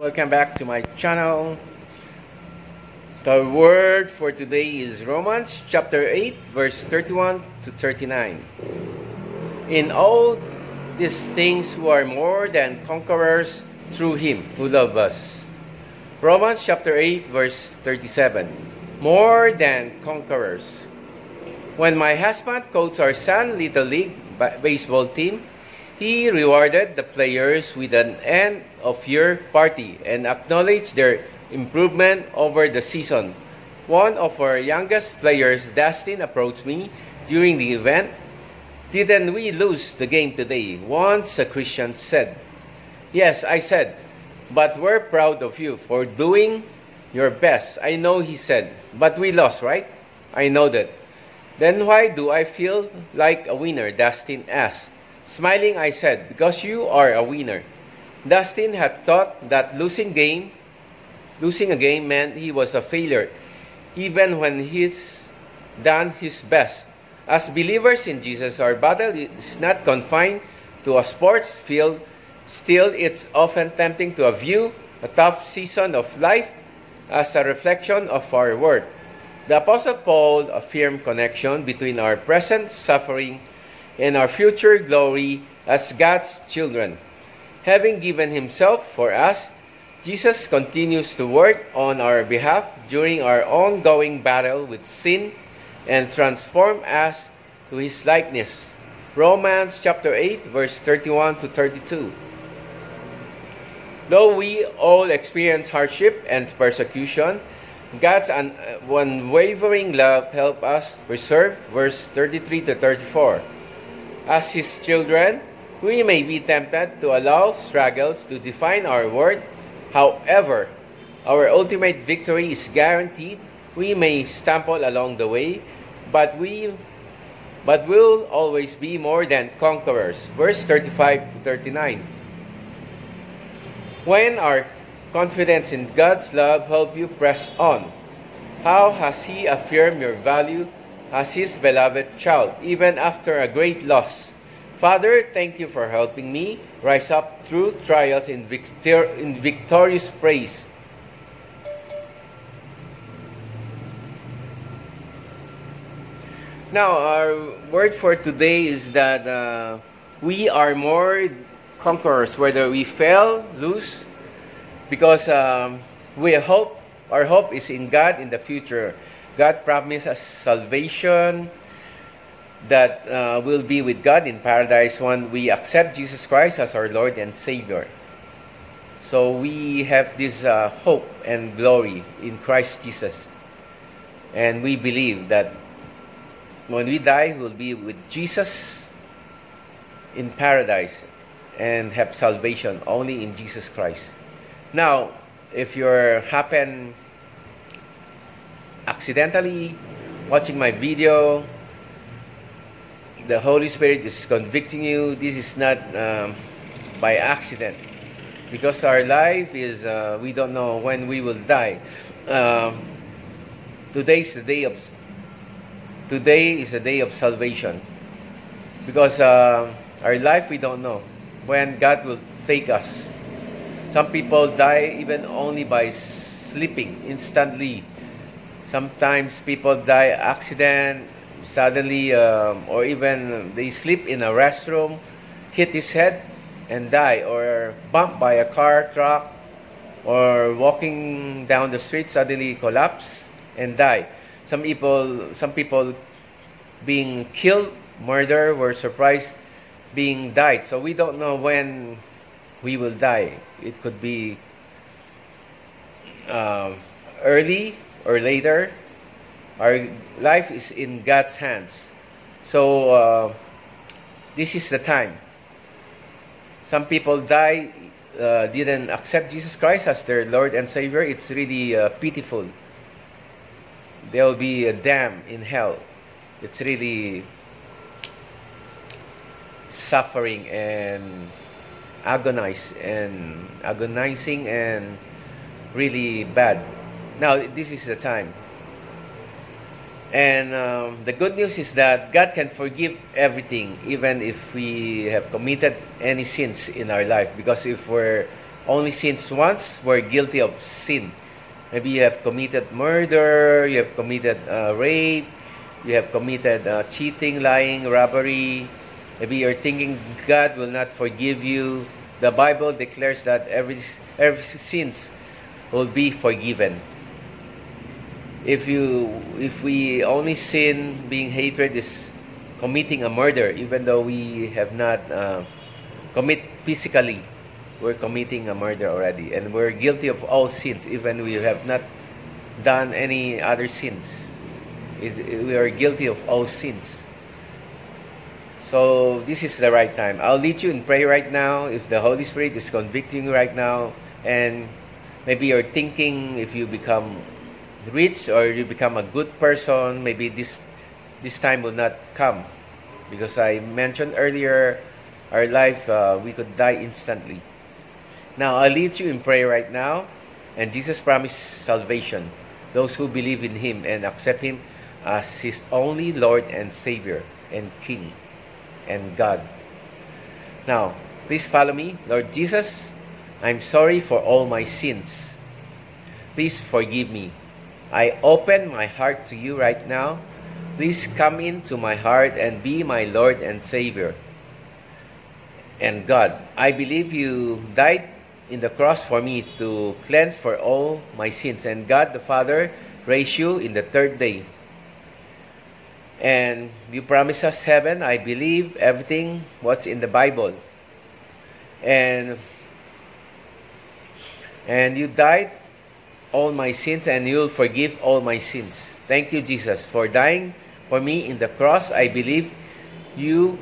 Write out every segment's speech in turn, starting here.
Welcome back to my channel. The word for today is Romans chapter 8 verse 31 to 39. In all these things we are more than conquerors through him who loved us. Romans chapter 8 verse 37. More than conquerors. When my husband coached our son Little League baseball team, he rewarded the players with an end-of-year party and acknowledged their improvement over the season. One of our youngest players, Dustin, approached me during the event. "Didn't we lose the game today?" once a Christian said. "Yes," I said, "but we're proud of you for doing your best." "I know," he said, "but we lost, right?" "I know that." "Then why do I feel like a winner?" Dustin asked. Smiling, I said, "Because you are a winner." Dustin had thought that losing a game meant he was a failure, even when he's done his best. As believers in Jesus, our battle is not confined to a sports field. Still, it's often tempting to view a tough season of life as a reflection of our worth. The Apostle Paul affirmed connection between our present suffering and our future glory as God's children. Having given himself for us, Jesus continues to work on our behalf during our ongoing battle with sin and transform us to his likeness. Romans chapter 8 verse 31 to 32. Though we all experience hardship and persecution, God's unwavering love helps us preserve verse 33 to 34. As his children, we may be tempted to allow struggles to define our worth. However, our ultimate victory is guaranteed. We may stumble along the way, but we'll always be more than conquerors. Verse 35 to 39. When our confidence in God's love helps you press on, how has he affirmed your value as his beloved child, even after a great loss? Father, thank you for helping me rise up through trials in victorious praise. Now, our word for today is that we are more conquerors, whether we fail, lose, because our hope is in God in the future. God promised us salvation that will be with God in paradise when we accept Jesus Christ as our Lord and Savior. So we have this hope and glory in Christ Jesus. And we believe that when we die, we'll be with Jesus in paradise and have salvation only in Jesus Christ. Now, if you're accidentally watching my video, the Holy Spirit is convicting you. This is not by accident, because our life is we don't know when we will die. Today is the day of salvation, because our life we don't know when God will take us. Some people die even only by sleeping instantly. Sometimes people die accident, suddenly, or even they sleep in a restroom, hit his head and die, or bumped by a car, truck, or walking down the street, suddenly collapse and die. Some people being killed, murder, were surprised being died. So we don't know when we will die. It could be early or later. Our life is in God's hands. So this is the time. Some people die, didn't accept Jesus Christ as their Lord and Savior. It's really pitiful. They'll be damned in hell. It's really suffering and agonizing and really bad. Now, this is the time. And the good news is that God can forgive everything, even if we have committed any sins in our life. Because if we're only sinned once, we're guilty of sin. Maybe you have committed murder, you have committed rape, you have committed cheating, lying, robbery. Maybe you're thinking God will not forgive you. The Bible declares that every sins will be forgiven. If we only sin, being hatred is committing a murder, even though we have not commit physically, we're committing a murder already, and we're guilty of all sins, even we have not done any other sins. We are guilty of all sins. So this is the right time. I'll lead you in prayer right now. If the Holy Spirit is convicting you right now, and maybe you're thinking if you become rich or you become a good person, maybe this time will not come, because I mentioned earlier, our life we could die instantly. Now I'll lead you in prayer right now, and Jesus promised salvation. Those who believe in Him and accept Him as His only Lord and Savior and King and God. Now, please follow me. Lord Jesus, I'm sorry for all my sins. Please forgive me. I open my heart to you right now. Please come into my heart and be my Lord and Savior and God. I believe you died in the cross for me to cleanse for all my sins. And God the Father raised you in the third day. And you promise us heaven. I believe everything what's in the Bible. And you died all my sins, and you'll forgive all my sins. Thank you, Jesus, for dying for me in the cross. I believe you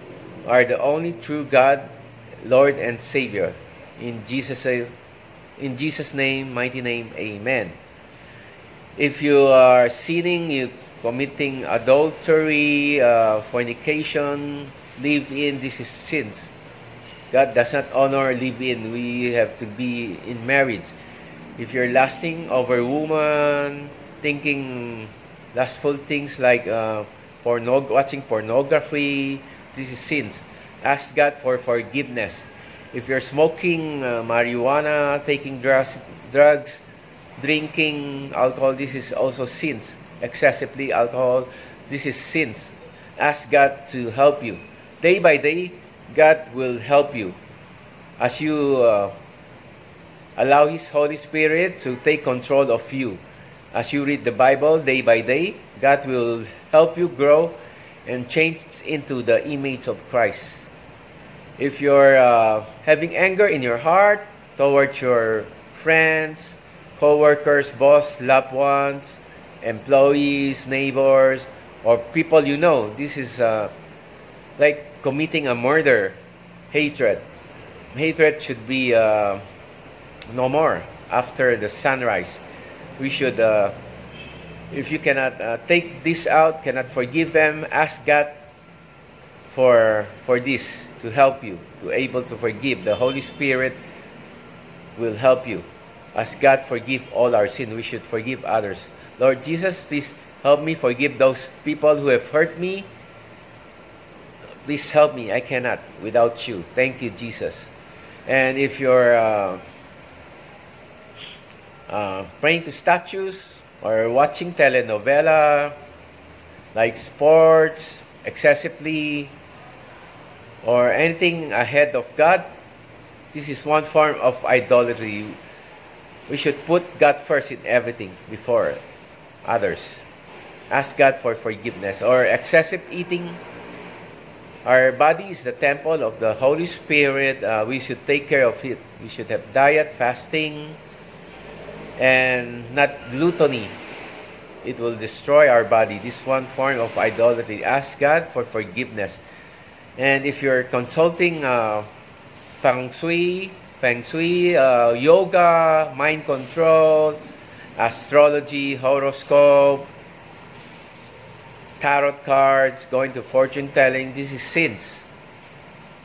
are the only true God, Lord and Savior. In Jesus' name, mighty name, amen. If you are sinning, you committing adultery, fornication, live-in, this is sins. God does not honor live-in. We have to be in marriage. If you're lusting over woman, thinking lustful things like watching pornography, this is sins. Ask God for forgiveness. If you're smoking marijuana, taking drugs, drinking alcohol, this is also sins. Excessively alcohol, this is sins. Ask God to help you. Day by day, God will help you. As you allow His Holy Spirit to take control of you. As you read the Bible day by day, God will help you grow and change into the image of Christ. If you're having anger in your heart towards your friends, co-workers, boss, loved ones, employees, neighbors, or people you know, this is like committing a murder, hatred. Hatred should be no more after the sunrise. We should, if you cannot take this out, cannot forgive them, ask God for this to help you, to able to forgive. The Holy Spirit will help you. As God forgive all our sin, we should forgive others. Lord Jesus, please help me forgive those people who have hurt me. Please help me. I cannot without you. Thank you, Jesus. And if you're praying to statues or watching telenovela, like sports, excessively, or anything ahead of God, this is one form of idolatry. We should put God first in everything before others. Ask God for forgiveness. Or excessive eating. Our body is the temple of the Holy Spirit. We should take care of it. We should have diet, fasting, and not gluttony. It will destroy our body. This one form of idolatry. Ask God for forgiveness. And if you're consulting feng shui, yoga, mind control, astrology, horoscope, tarot cards, going to fortune telling, this is sins.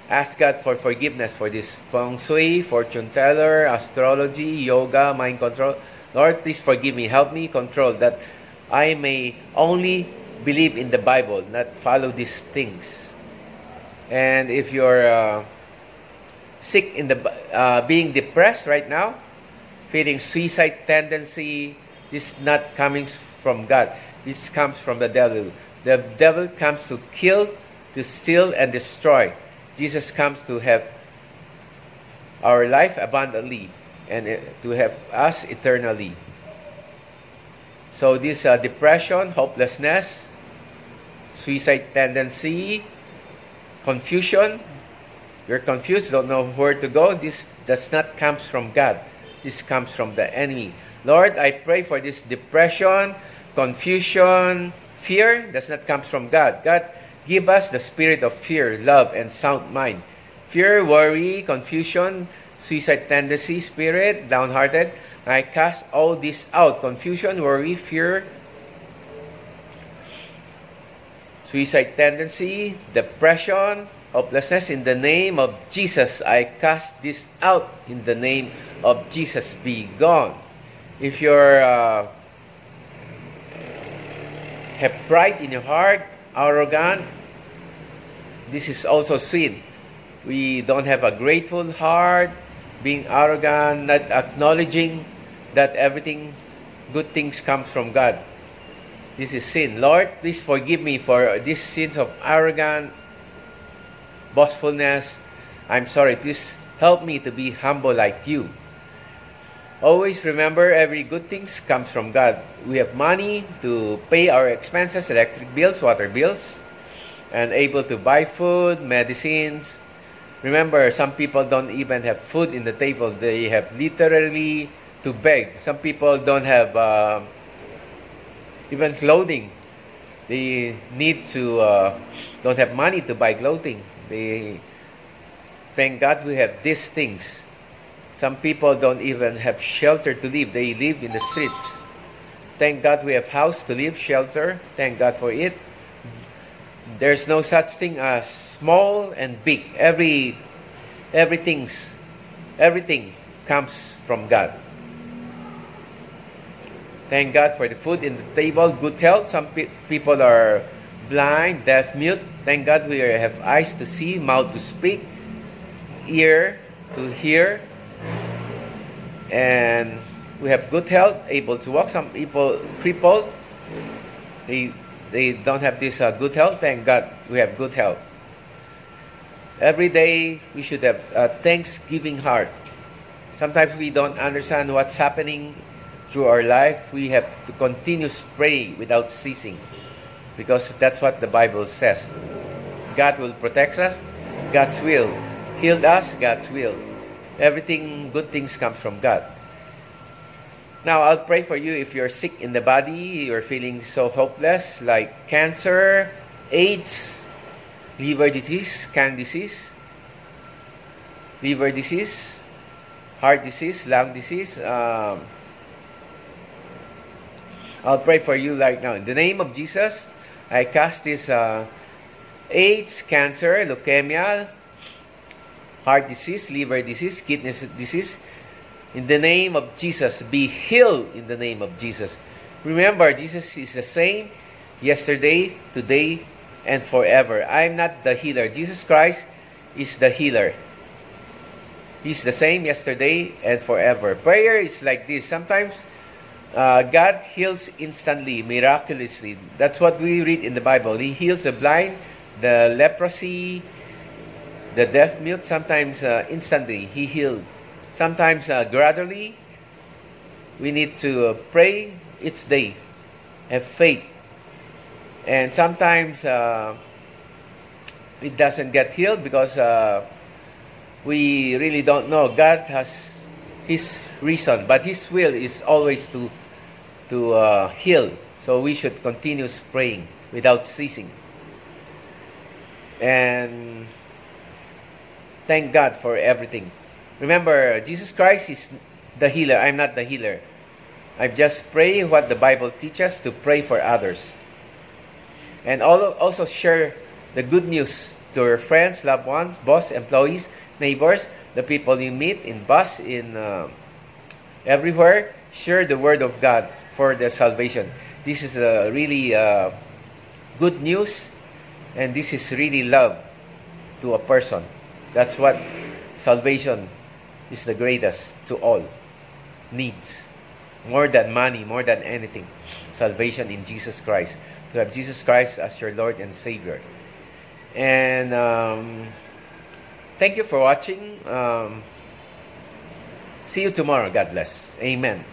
Ask God for forgiveness for this feng shui, fortune teller, astrology, yoga, mind control. Lord, please forgive me. Help me control that I may only believe in the Bible, not follow these things. And if you're sick in the being depressed right now, feeling suicide tendency, this is not coming from God. This comes from the devil. The devil comes to kill, to steal, and destroy. Jesus comes to have our life abundantly and to have us eternally. So this depression, hopelessness, suicide tendency, confusion, you're confused, don't know where to go, this does not come from God. This comes from the enemy. Lord, I pray for this depression, confusion, fear does not come from God. God, give us the spirit of fear, love, and sound mind. Fear, worry, confusion, suicide tendency, spirit, downhearted. I cast all this out. Confusion, worry, fear, suicide tendency, depression, hopelessness. In the name of Jesus, I cast this out. In the name of Jesus, be gone. If you're have pride in your heart, arrogant, this is also sin. We don't have a grateful heart, being arrogant, not acknowledging that everything, good things comes from God. This is sin. Lord, please forgive me for these sins of arrogant, boastfulness. I'm sorry. Please help me to be humble like you. Always remember, every good things comes from God. We have money to pay our expenses, electric bills, water bills, and able to buy food, medicines. Remember, some people don't even have food in the table. They have literally to beg. Some people don't have even clothing. They need to don't have money to buy clothing. They thank God we have these things. Some people don't even have shelter to live. They live in the streets. Thank God we have house to live, shelter. Thank God for it. There's no such thing as small and big. Everything comes from God. Thank God for the food in the table, good health. Some people are blind, deaf, mute. Thank God we have eyes to see, mouth to speak, ear to hear, and we have good health, able to walk. Some people crippled, they don't have this good health. Thank God we have good health. Every day we should have a thanksgiving heart. Sometimes we don't understand what's happening through our life. We have to continue to pray without ceasing, because that's what the Bible says. God will protect us. God's will heal us. God's will. Everything, good things come from God. Now, I'll pray for you if you're sick in the body, you're feeling so hopeless, like cancer, AIDS, liver disease, can disease, liver disease, heart disease, lung disease. I'll pray for you right now. In the name of Jesus, I cast this AIDS, cancer, leukemia, heart disease, liver disease, kidney disease. In the name of Jesus, be healed in the name of Jesus. Remember, Jesus is the same yesterday, today, and forever. I'm not the healer. Jesus Christ is the healer. He's the same yesterday and forever. Prayer is like this. Sometimes God heals instantly, miraculously. That's what we read in the Bible. He heals the blind, the leprosy, the deaf, mute. Sometimes instantly He healed. Sometimes gradually. We need to pray each day. Have faith. And sometimes it doesn't get healed because we really don't know. God has His reason, but His will is always to heal. So we should continue praying without ceasing. And thank God for everything. Remember, Jesus Christ is the healer. I'm not the healer. I just pray what the Bible teaches to pray for others. And also share the good news to your friends, loved ones, boss, employees, neighbors, the people you meet in bus, in everywhere. Share the word of God for their salvation. This is really good news, and this is really love to a person. That's what Salvation is the greatest to all needs. More than money, more than anything. Salvation in Jesus Christ. To have Jesus Christ as your Lord and Savior. And thank you for watching. See you tomorrow. God bless. Amen.